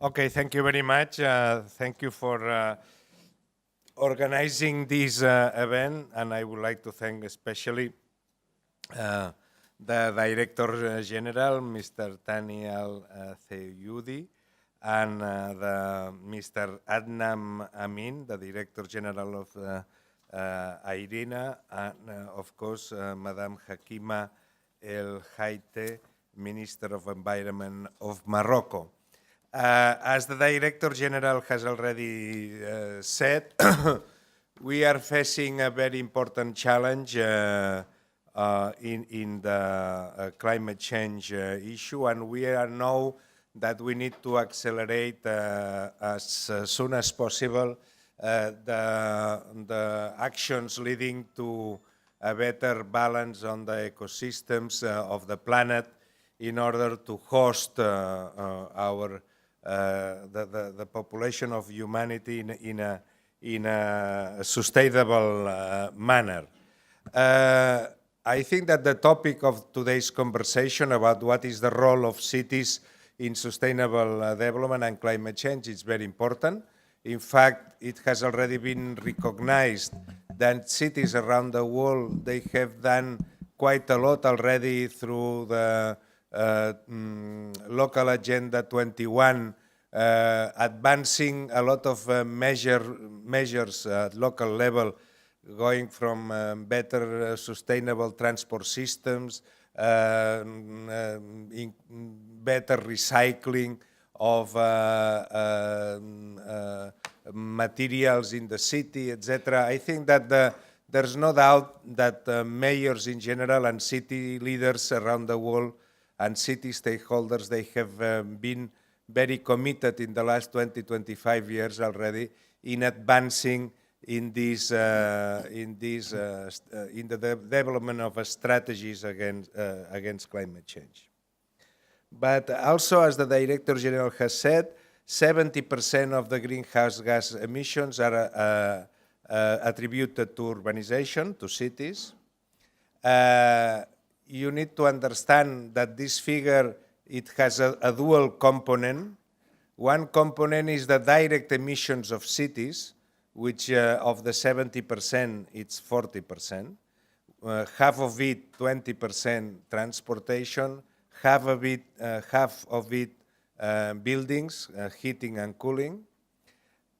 Okay, thank you very much. Thank you for organizing this event, and I would like to thank especially uh, the Director General, Mr. Daniel Theyudi, and Mr. Adnam Amin, the Director General of IRENA, and of course, Madame Hakima El Haite, Minister of Environment of Morocco. As the Director General has already said, we are facing a very important challenge in the climate change issue, and we know that we need to accelerate as soon as possible the actions leading to a better balance on the ecosystems of the planet in order to host the population of humanity in a sustainable manner. I think that the topic of today's conversation about what is the role of cities in sustainable development and climate change is very important. In fact, it has already been recognized that cities around the world, they have done quite a lot already through the Local Agenda 21, advancing a lot of measures at local level, going from better sustainable transport systems, better recycling of materials in the city, etc. I think that there's no doubt that mayors in general and city leaders around the world and city stakeholders, they have been very committed in the last 20-25 years already in advancing in the development of strategies against climate change. But also, as the Director General has said, 70% of the greenhouse gas emissions are attributed to urbanization, to cities. You need to understand that this figure, it has a dual component. One component is the direct emissions of cities, which of the 70%, it's 40%. Half of it, 20% transportation, half of it buildings, heating and cooling,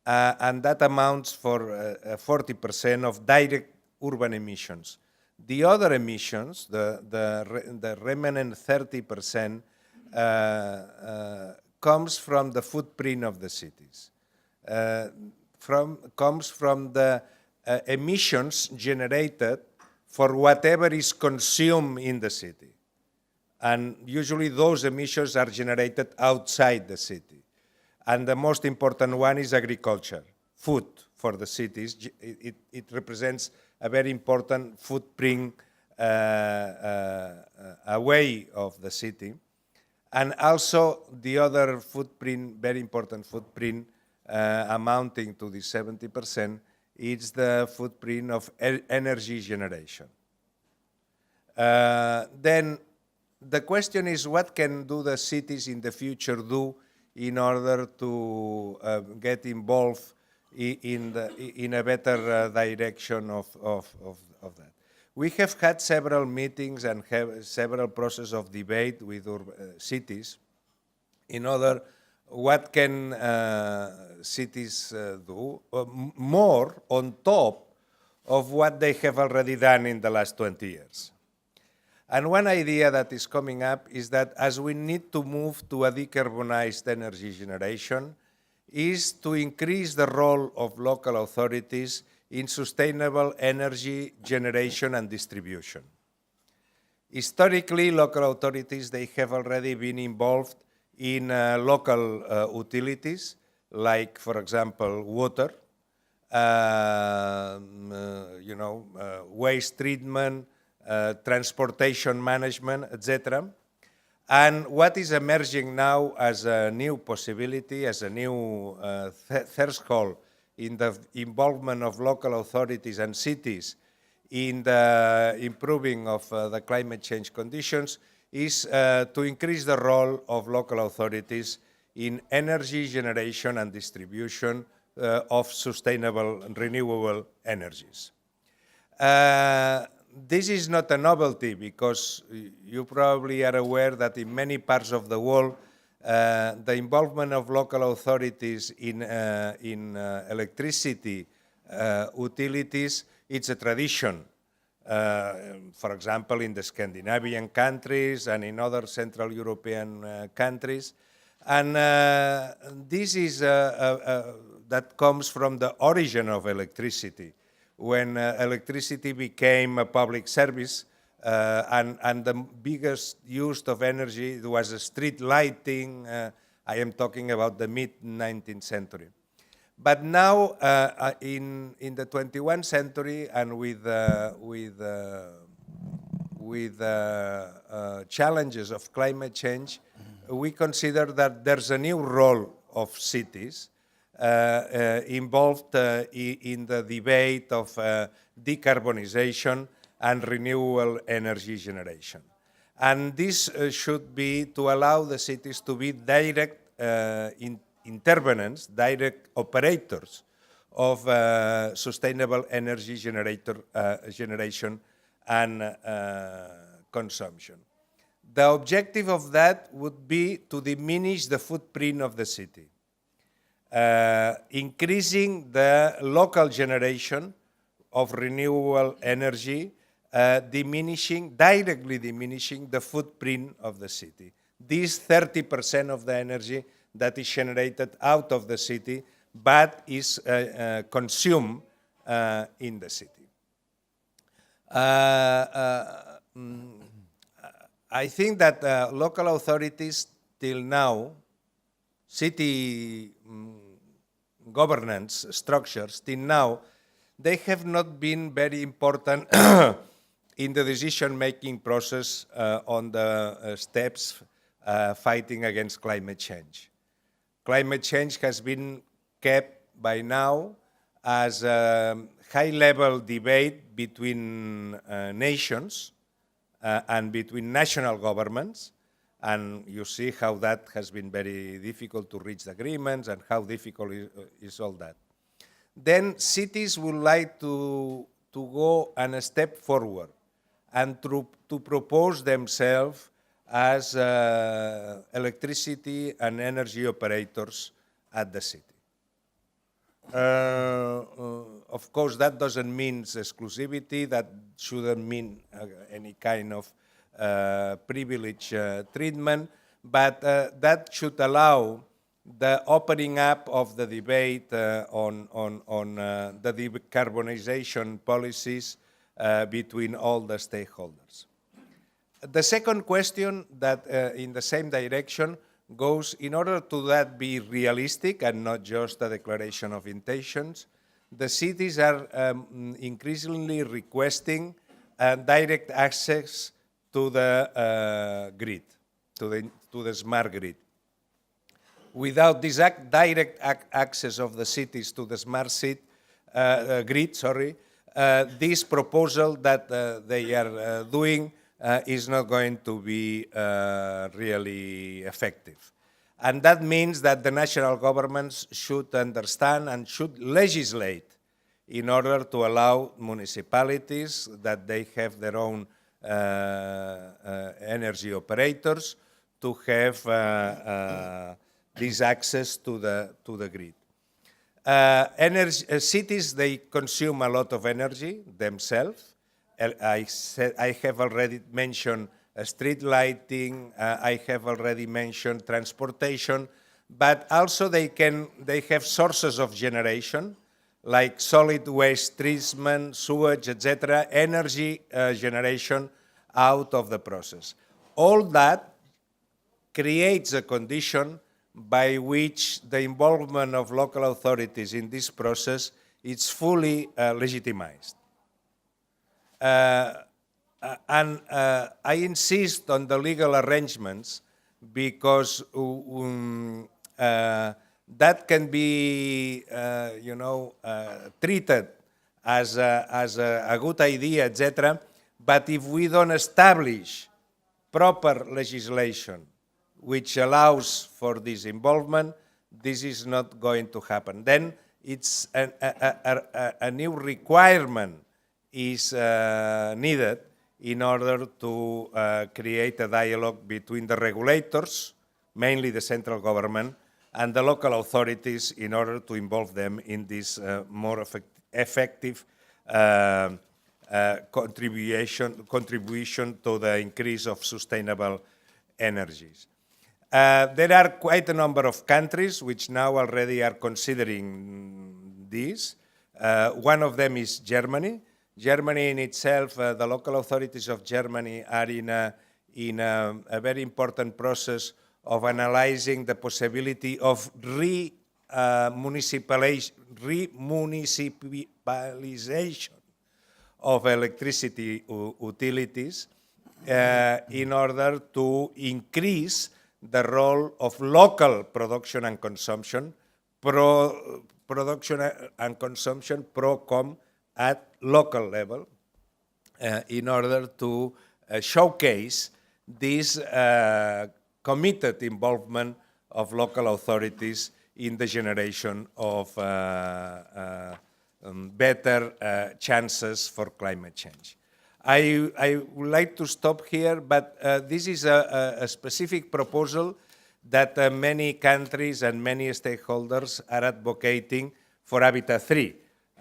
and that amounts for 40% of direct urban emissions. The other emissions, the remaining 30%, comes from the footprint of the cities. Comes from the emissions generated for whatever is consumed in the city. And usually those emissions are generated outside the city. And the most important one is agriculture, food for the cities. It represents a very important footprint away of the city. And also the other footprint, very important footprint, amounting to the 70%, is the footprint of energy generation. Then the question is, what can do the cities in the future do in order to get involved in a better direction of that? We have had several meetings and have several processes of debate with cities in order what can cities do more on top of what they have already done in the last 20 years. And one idea that is coming up is that as we need to move to a decarbonized energy generation, is to increase the role of local authorities in sustainable energy generation and distribution. Historically, local authorities, they have already been involved in local utilities, like, for example, water, waste treatment, transportation management, etc. And what is emerging now as a new possibility, as a new threshold in the involvement of local authorities and cities in the improving of the climate change conditions is to increase the role of local authorities in energy generation and distribution of sustainable and renewable energies. This is not a novelty because you probably are aware that in many parts of the world, the involvement of local authorities in electricity utilities, it's a tradition. For example, in the Scandinavian countries and in other Central European countries. And this is that comes from the origin of electricity. When electricity became a public service, and the biggest use of energy was street lighting. I am talking about the mid-19th century. But now, in the 21st century, and with challenges of climate change, we consider that there's a new role of cities involved in the debate of decarbonization and renewable energy generation. And this should be to allow the cities to be direct intervenants, direct operators of sustainable energy generation and consumption. The objective of that would be to diminish the footprint of the city, increasing the local generation of renewable energy, directly diminishing the footprint of the city. This 30% of the energy that is generated out of the city, but is consumed in the city. I think that local authorities till now, city governance structures till now, they have not been very important in the decision-making process on the steps fighting against climate change. Climate change has been kept by now as a high-level debate between nations and between national governments, and you see how that has been very difficult to reach agreements and how difficult is all that. Then cities would like to go a step forward and to propose themselves as electricity and energy operators at the city. Of course, that doesn't mean exclusivity, that shouldn't mean any kind of privilege treatment, but that should allow the opening up of the debate on the decarbonization policies between all the stakeholders. The second question that in the same direction goes, in order to that be realistic and not just a declaration of intentions, the cities are increasingly requesting direct access to the grid, to the smart grid. Without this direct access of the cities to the smart grid, this proposal that they are doing is not going to be really effective. And that means that the national governments should understand and should legislate in order to allow municipalities that they have their own energy operators to have this access to the grid. Cities, they consume a lot of energy themselves. I have already mentioned street lighting, I have already mentioned transportation, but also they have sources of generation, like solid waste treatment, sewage, etc., energy generation out of the process. All that creates a condition by which the involvement of local authorities in this process is fully legitimized. And I insist on the legal arrangements because that can be, treated as a good idea, etc. But if we don't establish proper legislation which allows for this involvement, this is not going to happen. Then it's a new requirement is needed in order to create a dialogue between the regulators, mainly the central government, and the local authorities in order to involve them in this more effective contribution to the increase of sustainable energies. There are quite a number of countries which now already are considering this. One of them is Germany. Germany in itself, the local authorities of Germany are in a very important process of analyzing the possibility of remunicipalization of electricity utilities in order to increase the role of local production and consumption, PROCOM at local level, in order to showcase this committed involvement of local authorities in the generation of better chances for climate change. I would like to stop here, but this is a specific proposal that many countries and many stakeholders are advocating for Habitat 3.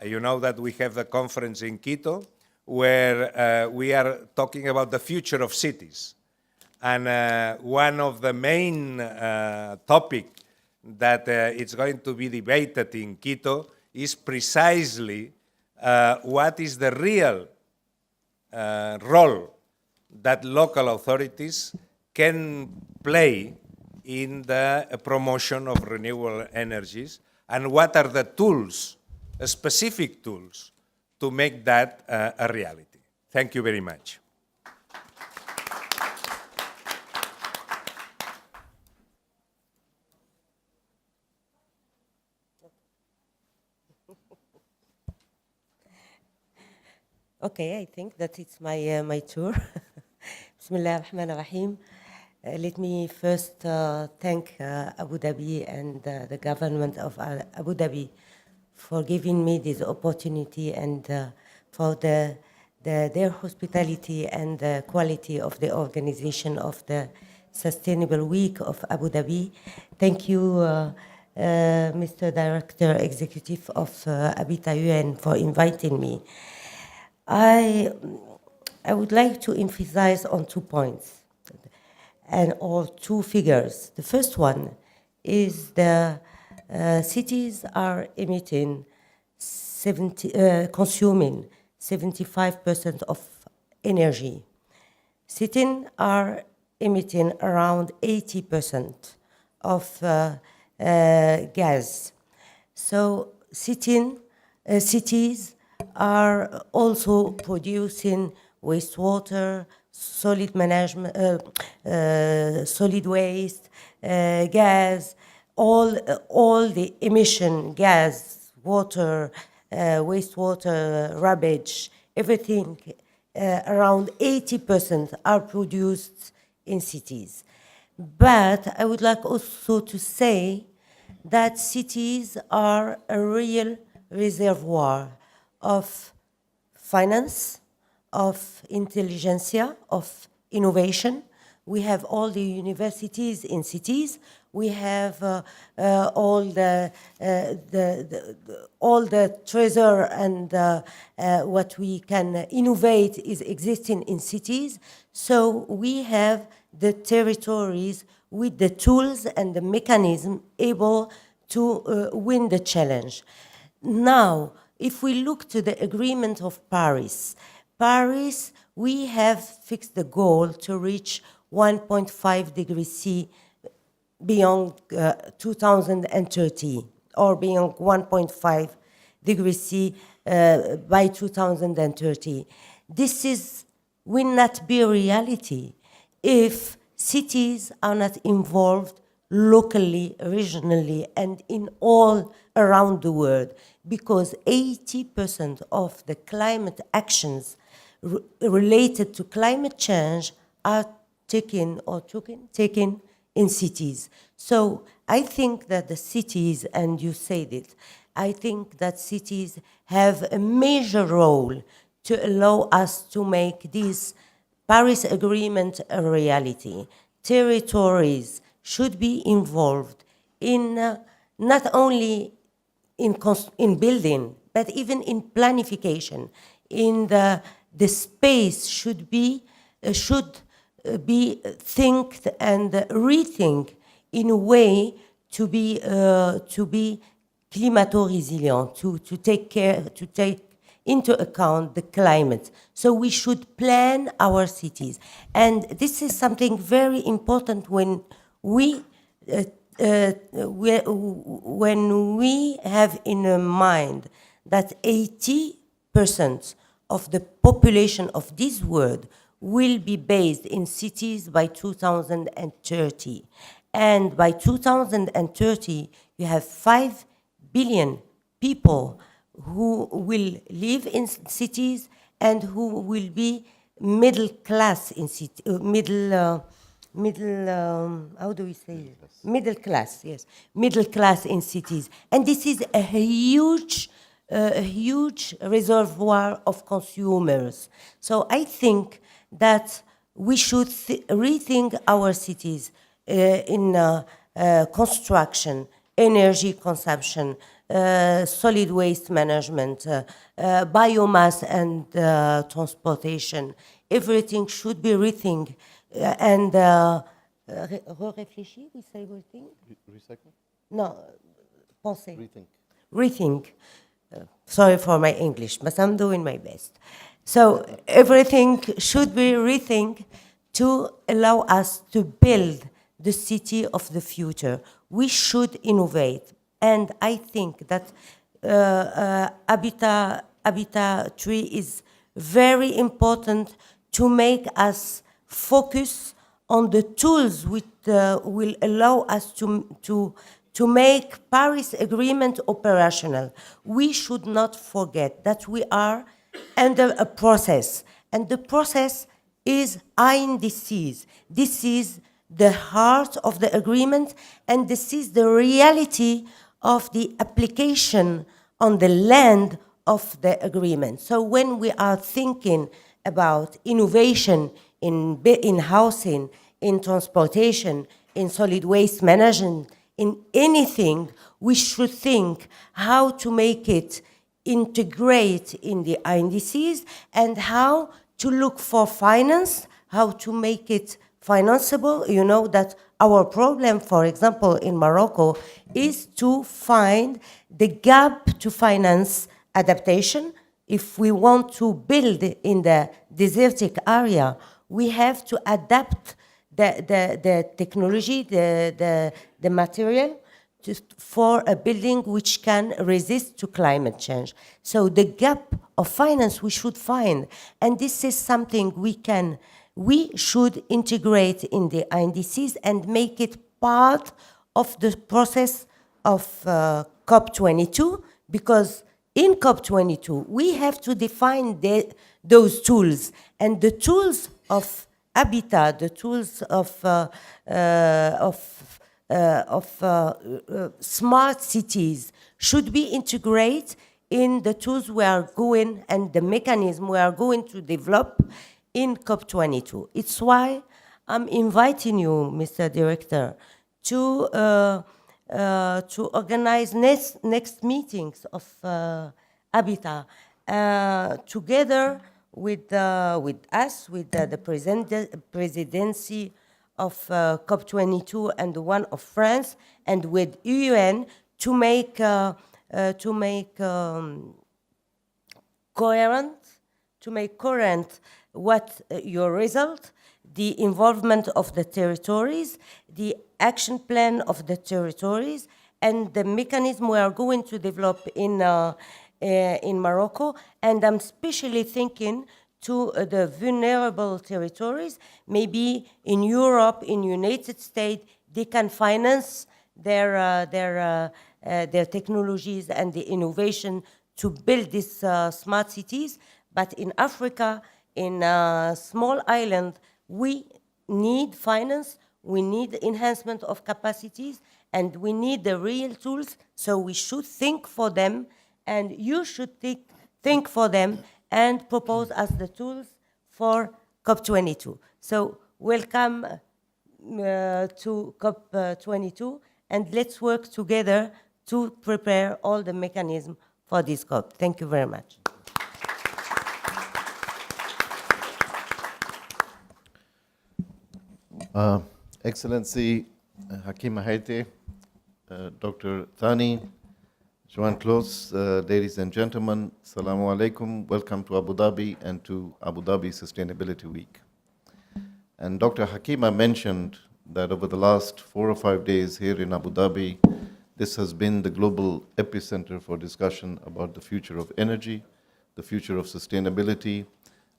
You know that we have the conference in Quito where we are talking about the future of cities. And one of the main topic that it's going to be debated in Quito is precisely what is the real role that local authorities can play in the promotion of renewable energies, and what are the tools, specific tools, to make that a reality. Thank you very much. Okay, I think that it's my tour. Bismillah ar-Rahman ar-Rahim. Let me first thank Abu Dhabi and the government of Abu Dhabi for giving me this opportunity and for their hospitality and the quality of the organization of the Sustainable Week of Abu Dhabi. Thank you, Mr. Director Executive of Habitat UN for inviting me. I would like to emphasize on 2 points or 2 figures. The first one is the cities are emitting consuming 75% of energy. Cities are emitting around 80% of gas. So cities are also producing wastewater, solid management, solid waste, gas, all the emission, gas, water, wastewater, rubbish, everything, around 80% are produced in cities. But I would like also to say that cities are a real reservoir of finance, of intelligentsia, of innovation. We have all the universities in cities. We have all the treasure and what we can innovate is existing in cities. So we have the territories with the tools and the mechanism able to win the challenge. Now, if we look to the agreement of Paris, we have fixed the goal to reach 1.5 degrees C beyond 2030, or beyond 1.5 degrees C by 2030. This will not be a reality if cities are not involved locally, regionally, and in all around the world, because 80% of the climate actions related to climate change are taken in cities. So I think that the cities, and you said it, I think that cities have a major role to allow us to make this Paris Agreement a reality. Territories should be involved in not only in building, but even in planification. In the space should be think and rethink in a way to be climato-resilient, to take into account the climate. So we should plan our cities. And this is something very important when we have in mind that 80% of the population of this world will be based in cities by 2030. And by 2030, you have 5 billion people who will live in cities and who will be middle class in cities, how do we say it? Middle class, yes. Middle class in cities. And this is a huge reservoir of consumers. So I think that we should rethink our cities in construction, energy consumption, solid waste management, biomass and transportation. Everything should be rethink and réfléchir, we say rethink? Recycle? No, penser. Rethink. Rethink. Sorry for my English, but I'm doing my best. So everything should be rethink to allow us to build the city of the future. We should innovate. And I think that Habitat 3 is very important to make us focus on the tools which will allow us to make Paris Agreement operational. We should not forget that we are under a process, and the process is INDCs. This is the heart of the agreement, and this is the reality of the application on the land of the agreement. So when we are thinking about innovation in housing, in transportation, in solid waste management, in anything, we should think how to make it integrate in the INDCs and how to look for finance, how to make it financeable. You know that our problem, for example, in Morocco, is to find the gap to finance adaptation. If we want to build in the desertic area, we have to adapt the technology, the material, for a building which can resist to climate change. So the gap of finance we should find, and this is something we should integrate in the INDCs and make it part of the process of COP22, because in COP22 we have to define those tools, and the tools of Habitat, the tools of smart cities should be integrated in the tools we are going and the mechanism we are going to develop in COP22. It's why I'm inviting you, Mr. Director, to organize next meetings of Habitat together with us, with the presidency of COP22 and the one of France, and with UN to make coherent what your result, the involvement of the territories, the action plan of the territories, and the mechanism we are going to develop in Morocco. And I'm especially thinking to the vulnerable territories. Maybe in Europe, in United States, they can finance their technologies and the innovation to build these smart cities. But in Africa, in a small island, we need finance, we need enhancement of capacities, and we need the real tools, so we should think for them, and you should think for them and propose as the tools for COP22. So welcome to COP22, and let's work together to prepare all the mechanism for this COP. Thank you very much. Excellency Hakima Haite, Dr. Thani, Joan Close, ladies and gentlemen, Assalamu alaikum. Welcome to Abu Dhabi and to Abu Dhabi Sustainability Week. And Dr. Hakima mentioned that over the last 4 or 5 days here in Abu Dhabi, this has been the global epicenter for discussion about the future of energy, the future of sustainability,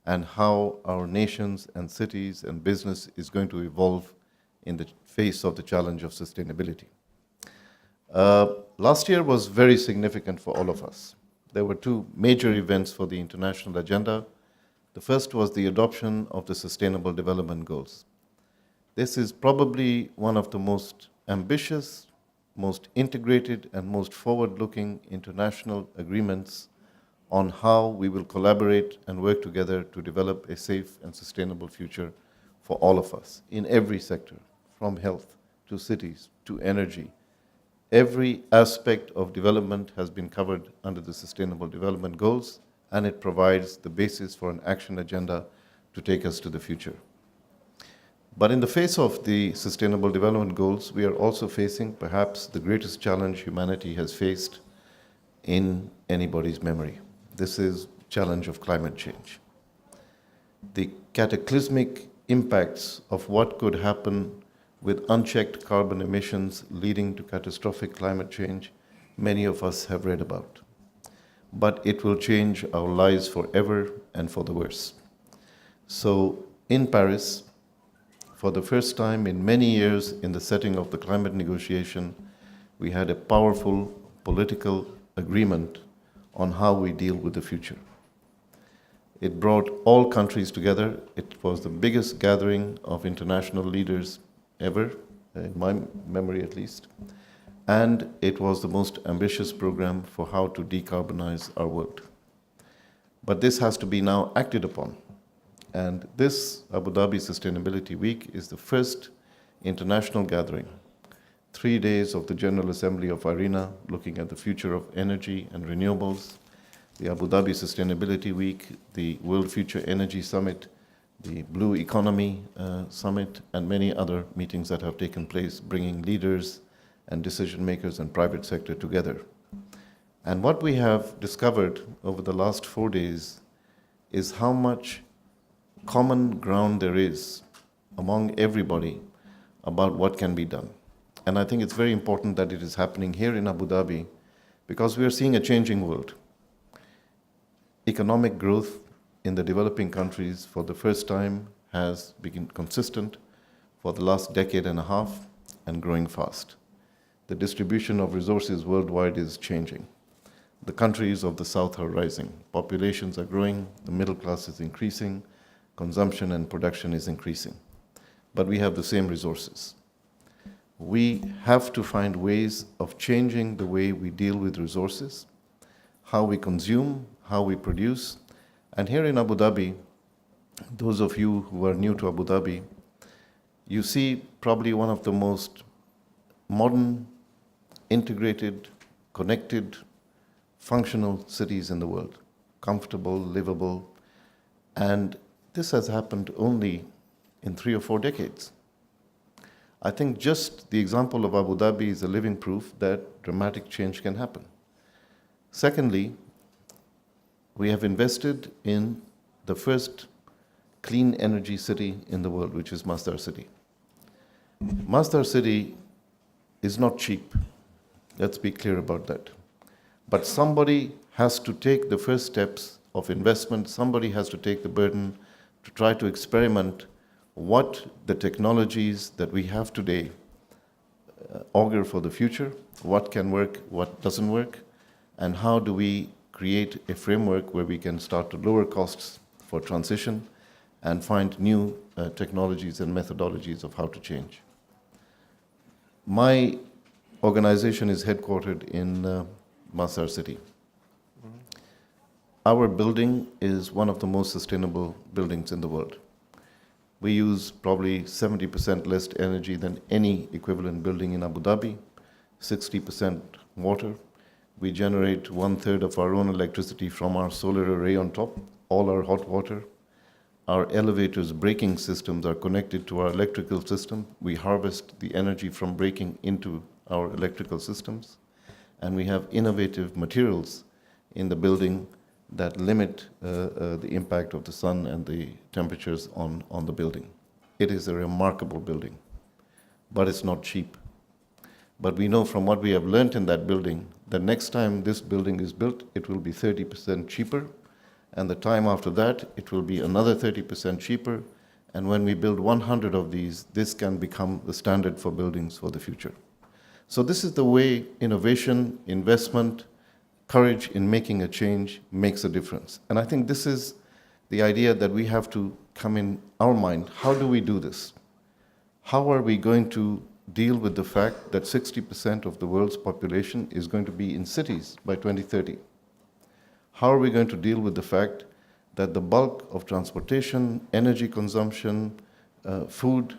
and how our nations and cities and business is going to evolve in the face of the challenge of sustainability. Last year was very significant for all of us. There were 2 major events for the international agenda. The first was the adoption of the Sustainable Development Goals. This is probably one of the most ambitious, most integrated, and most forward-looking international agreements on how we will collaborate and work together to develop a safe and sustainable future for all of us in every sector, from health to cities to energy. Every aspect of development has been covered under the Sustainable Development Goals, and it provides the basis for an action agenda to take us to the future. But in the face of the Sustainable Development Goals, we are also facing perhaps the greatest challenge humanity has faced in anybody's memory. This is the challenge of climate change. The cataclysmic impacts of what could happen with unchecked carbon emissions leading to catastrophic climate change, many of us have read about. But it will change our lives forever and for the worse. So in Paris, for the first time in many years in the setting of the climate negotiation, we had a powerful political agreement on how we deal with the future. It brought all countries together. It was the biggest gathering of international leaders ever, in my memory at least. And it was the most ambitious program for how to decarbonize our world. But this has to be now acted upon. And this Abu Dhabi Sustainability Week is the first international gathering. 3 days of the General Assembly of IRENA looking at the future of energy and renewables, the Abu Dhabi Sustainability Week, the World Future Energy Summit, the Blue Economy Summit, and many other meetings that have taken place, bringing leaders and decision makers and private sector together. And what we have discovered over the last 4 days is how much common ground there is among everybody about what can be done. And I think it's very important that it is happening here in Abu Dhabi because we are seeing a changing world. Economic growth in the developing countries for the first time has been consistent for the last decade and a half and growing fast. The distribution of resources worldwide is changing. The countries of the south are rising. Populations are growing, the middle class is increasing, consumption and production is increasing. But we have the same resources. We have to find ways of changing the way we deal with resources, how we consume, how we produce. And here in Abu Dhabi, those of you who are new to Abu Dhabi, you see probably one of the most modern, integrated, connected, functional cities in the world. Comfortable, livable, and this has happened only in 3 or 4 decades. I think just the example of Abu Dhabi is a living proof that dramatic change can happen. Secondly, we have invested in the first clean energy city in the world, which is Masdar City. Masdar City is not cheap. Let's be clear about that. But somebody has to take the first steps of investment. Somebody has to take the burden to try to experiment what the technologies that we have today augur for the future, what can work, what doesn't work, and how do we create a framework where we can start to lower costs for transition and find new technologies and methodologies of how to change. My organization is headquartered in Masar City. Our building is one of the most sustainable buildings in the world. We use probably 70% less energy than any equivalent building in Abu Dhabi, 60% water. We generate 1/3 of our own electricity from our solar array on top, all our hot water. Our elevators' braking systems are connected to our electrical system. We harvest the energy from braking into our electrical systems. And we have innovative materials in the building that limit the impact of the sun and the temperatures on the building. It is a remarkable building, but it's not cheap. But we know from what we have learned in that building that next time this building is built, it will be 30% cheaper, and the time after that, it will be another 30% cheaper, and when we build 100 of these, this can become the standard for buildings for the future. So this is the way innovation, investment, courage in making a change makes a difference. And I think this is the idea that we have to come in our mind. How do we do this? How are we going to deal with the fact that 60% of the world's population is going to be in cities by 2030? How are we going to deal with the fact that the bulk of transportation, energy consumption, food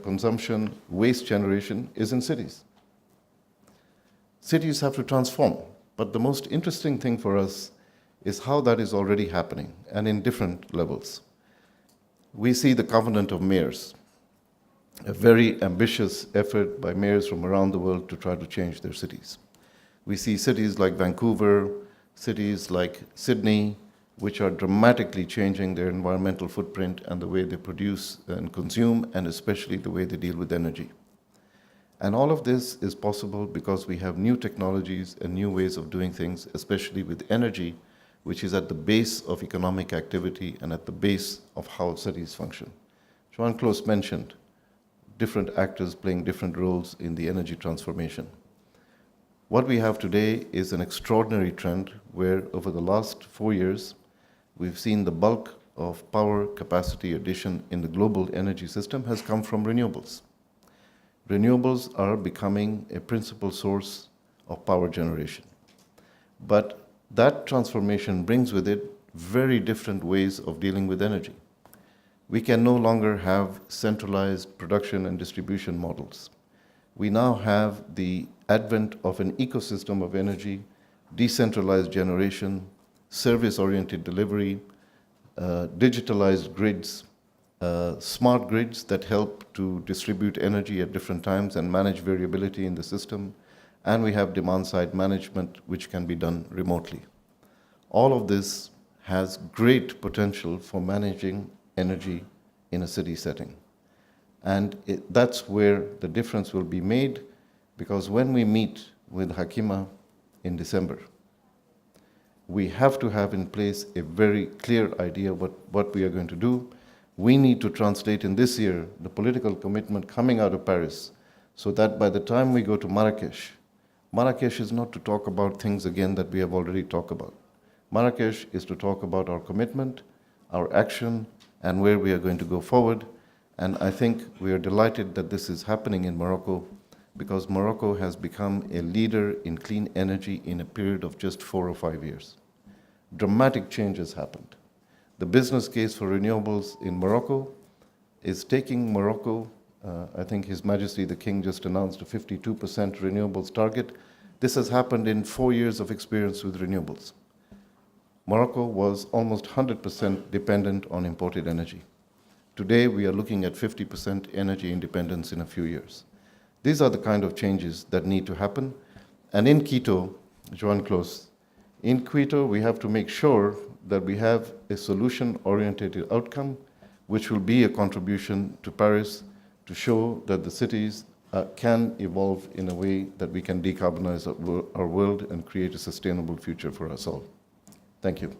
consumption, waste generation is in cities? Cities have to transform. But the most interesting thing for us is how that is already happening, and in different levels. We see the Covenant of Mayors, a very ambitious effort by mayors from around the world to try to change their cities. We see cities like Vancouver, cities like Sydney, which are dramatically changing their environmental footprint and the way they produce and consume, and especially the way they deal with energy. And all of this is possible because we have new technologies and new ways of doing things, especially with energy, which is at the base of economic activity and at the base of how cities function. Joan Close mentioned different actors playing different roles in the energy transformation. What we have today is an extraordinary trend where over the last 4 years, we've seen the bulk of power capacity addition in the global energy system has come from renewables. Renewables are becoming a principal source of power generation. But that transformation brings with it very different ways of dealing with energy. We can no longer have centralized production and distribution models. We now have the advent of an ecosystem of energy, decentralized generation, service-oriented delivery, digitalized grids, smart grids that help to distribute energy at different times and manage variability in the system, and we have demand-side management, which can be done remotely. All of this has great potential for managing energy in a city setting. And that's where the difference will be made, because when we meet with Hakima in December, we have to have in place a very clear idea what we are going to do. We need to translate in this year the political commitment coming out of Paris, so that by the time we go to Marrakesh, Marrakesh is not to talk about things again that we have already talked about. Marrakesh is to talk about our commitment, our action, and where we are going to go forward. And I think we are delighted that this is happening in Morocco, because Morocco has become a leader in clean energy in a period of just 4 or 5 years. Dramatic change has happened. The business case for renewables in Morocco is taking Morocco, I think His Majesty the King just announced a 52% renewables target. This has happened in 4 years of experience with renewables. Morocco was almost 100% dependent on imported energy. Today, we are looking at 50% energy independence in a few years. These are the kind of changes that need to happen. And in Quito, Joan Close, in Quito, we have to make sure that we have a solution-oriented outcome, which will be a contribution to Paris to show that the cities can evolve in a way that we can decarbonize our world and create a sustainable future for us all. Thank you.